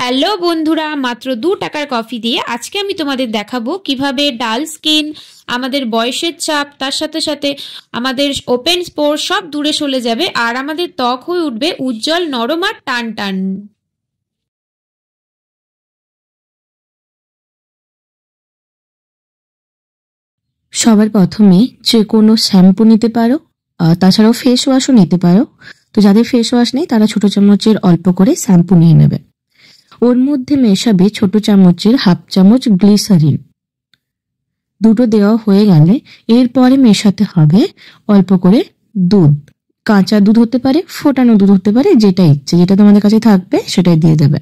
Hello বন্ধুরা, মাত্র 2 টাকার কফি দিয়ে আজকে আমি তোমাদের দেখাবো কিভাবে ডাল স্কিন, আমাদের বয়সের চাপ, তার সাথে সাথে আমাদের ওপেন পোর সব দূরে সরে যাবে আর আমাদের ত্বক হয়ে উঠবে উজ্জ্বল, নরম আর টান টান। সবার প্রথমে যে কোনো শ্যাম্পু নিতে পারো, তাছাড়াও ফেস ওয়াশও নিতে পারো। তো যাদের ফেস ওয়াশ নেই তারা ছোট চামচের অল্প করে শ্যাম্পু নিয়ে নেবে। ওর মধ্যে মেশাবে ছোট চামচের হাফ চামচ গ্লিসারিন। দুটো দেওয়া হয়ে গেলে এরপরে মেশাতে হবে অল্প করে দুধ। কাঁচা দুধ হতে পারে, ফোটানো দুধ হতে পারে, যেটা ইচ্ছে, যেটা তোমাদের কাছে থাকবে সেটাই দিয়ে দেবে।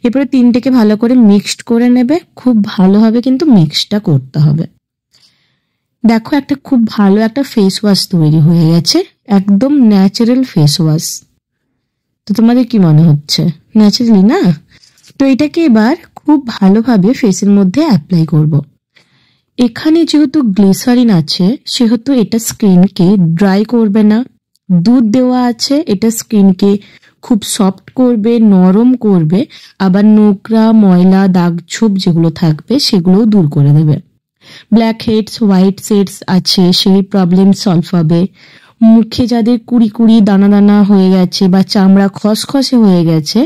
এরপরে তিনটেকে ভালো করে মিক্সড করে নেবে। খুব ভালোভাবে কিন্তু মিক্সটা করতে হবে। দেখো, একটা খুব ভালো একটা ফেস ওয়াশ তৈরি হয়ে গেছে, একদম ন্যাচারাল ফেস ওয়াশ। তো তোমাদের কি মনে হচ্ছে? ন্যাচারালি না? তো এটাকে এবার খুব ভালোভাবে ফেসের মধ্যে অ্যাপ্লাই করব। এখানে যেহেতু গ্লিসারিন আছে সেহেতু এটা স্কিনকে ড্রাই করবে না। দুধ দেওয়া আছে, এটা স্কিনকে খুব সফট করবে, নরম করবে, আবার নোংরা, ময়লা, দাগ ছোপ যেগুলো থাকবে সেগুলোও দূর করে দেবে। ব্ল্যাক হেডস, হোয়াইট হেডস আছে সেই প্রবলেম সলভ হবে। মুখে যাদের কুড়ি কুড়ি, দানা দানা হয়ে গেছে বা চামড়া খসখসে হয়ে গেছে,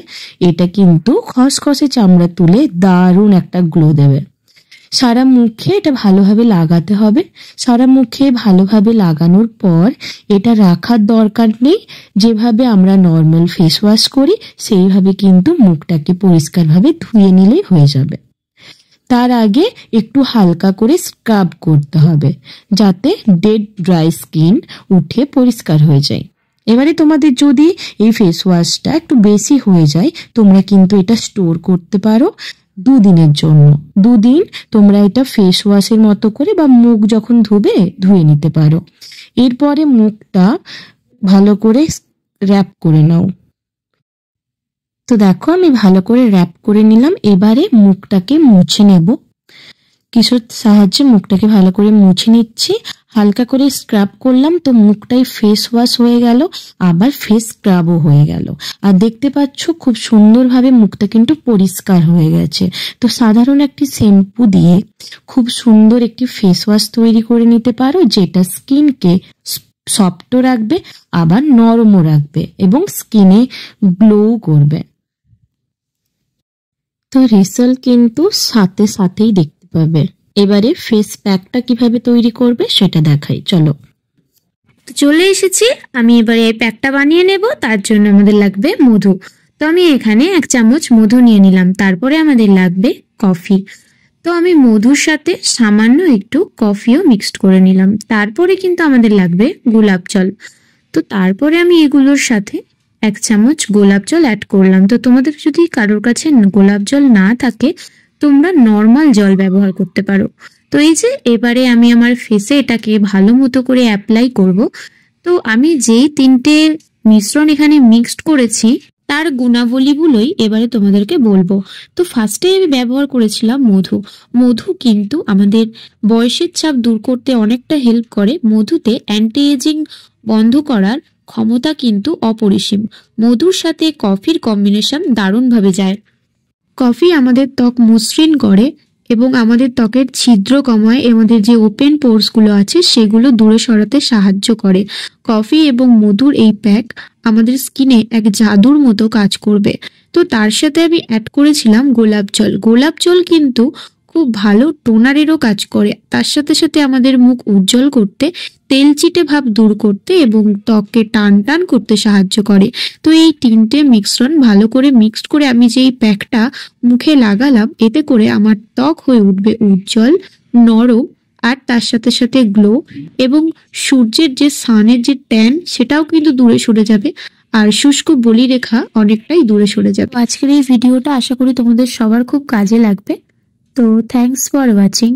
এটা কিন্তু খসখসে চামড়া তুলে দারুণ একটা গ্লো দেবে। সারা মুখে এটা ভালোভাবে লাগাতে হবে। সারা মুখে ভালোভাবে লাগানোর পর এটা রাখার দরকার নেই। যেভাবে আমরা নর্মাল ফেস ওয়াশ করি সেইভাবে কিন্তু মুখটাকে পরিষ্কারভাবে ধুয়ে নিলেই হয়ে যাবে। তার আগে একটু হালকা করে স্ক্রাব করতে হবে যাতে ডেড ড্রাই স্কিন উঠে পরিষ্কার হয়ে যায়। এবারে তোমাদের যদি এই ফেস ওয়াশটা একটু বেশি হয়ে যায়, তোমরা কিন্তু এটা স্টোর করতে পারো 2 দিনের জন্য। 2 দিন তোমরা এটা ফেস ওয়াশের মতো করে বা মুখ যখন ধুয়ে নিতে পারো। এরপরে মুখটা ভালো করে র্যাপ করে নাও। তো দেখো, আমি ভালো করে র্যাপ করে নিলাম। এবারে মুখটাকে মুছে নেব। কিছুর সাহায্যে মুখটাকে ভালো করে মুছে নিচ্ছি। হালকা করে স্ক্রাব করলাম, তো মুখটাই ফেস ওয়াশ হয়ে গেল, আবার ফেস স্ক্রাবও হয়ে গেল। আর দেখতে পাচ্ছ খুব সুন্দরভাবে মুখটা কিন্তু পরিষ্কার হয়ে গেছে। তো সাধারণ একটি শ্যাম্পু দিয়ে খুব সুন্দর একটি ফেস ওয়াশ তৈরি করে নিতে পারো, যেটা স্কিনকে সফটও রাখবে, আবার নরমও রাখবে এবং স্কিনে গ্লো করবে। তো রেজাল্ট কিন্তু সাথে সাথেই দেখতে পাবে। এবারে ফেস প্যাকটা কিভাবে তৈরি করবে সেটা দেখাই, চলো। তো চলে এসেছি, আমি এবারে এই প্যাকটা বানিয়ে নেব। তার জন্য আমাদের লাগবে মধু। তো আমি এখানে 1 চামচ মধু নিয়ে নিলাম। তারপরে আমাদের লাগবে কফি। তো আমি মধুর সাথে সামান্য একটু কফিও মিক্সড করে নিলাম। তারপরে কিন্তু আমাদের লাগবে গোলাপ জল। তো তারপরে আমি এগুলোর সাথে 1 চামচ গোলাপ জল অ্যাড করলাম। তো তোমাদের যদি কারোর কাছে গোলাপ জল না থাকে, তোমরা নর্মাল জল ব্যবহার করতে পারো। তো এই যে এবারে আমি আমার ফেসে এটাকে ভালো মতো করে অ্যাপ্লাই করব। তো আমি যেই 3টে মিশ্রণ এখানে মিক্সড করেছি তার গুণাবলীগুলোই এবারে তোমাদেরকে বলবো। তো ফার্স্টে আমি ব্যবহার করেছিলাম মধু। মধু কিন্তু আমাদের বয়সের চাপ দূর করতে অনেকটা হেল্প করে। মধুতে অ্যান্টি এজিং বন্ধ করার ক্ষমতা কিন্তু অপরিসীম। মধুর সাথে কফির কম্বিনেশন দারুণভাবে যায়। কফি আমাদের ত্বক মসৃণ করে এবং আমাদের ত্বকের ছিদ্র কমায়, আমাদের যে ওপেন পোরসগুলো আছে সেগুলো দূরে সরাতে সাহায্য করে। কফি এবং মধুর এই প্যাক আমাদের স্কিনে এক জাদুর মতো কাজ করবে। তো তার সাথে আমি অ্যাড করেছিলাম গোলাপ জল। গোলাপ জল কিন্তু খুব ভালো টোনারেরও কাজ করে। তার সাথে সাথে আমাদের মুখ উজ্জ্বল করতে, তেলচিটে ভাব দূর করতে এবং ত্বককে টান টান করতে সাহায্য করে। তো এই 3টে মিশ্রণ ভালো করে মিক্সড করে আমি যেই প্যাকটা মুখে লাগালাম, এতে করে আমার ত্বক হয়ে উঠবে উজ্জ্বল, নরম, আর তার সাথে সাথে গ্লো, এবং সূর্যের যে সানের যে ট্যান সেটাও কিন্তু দূরে সরে যাবে, আর শুষ্ক বলিরেখা অনেকটাই দূরে সরে যাবে। আজকের এই ভিডিওটা আশা করি তোমাদের সবার খুব কাজে লাগবে। তো থ্যাঙ্কস ফর ওয়াচিং।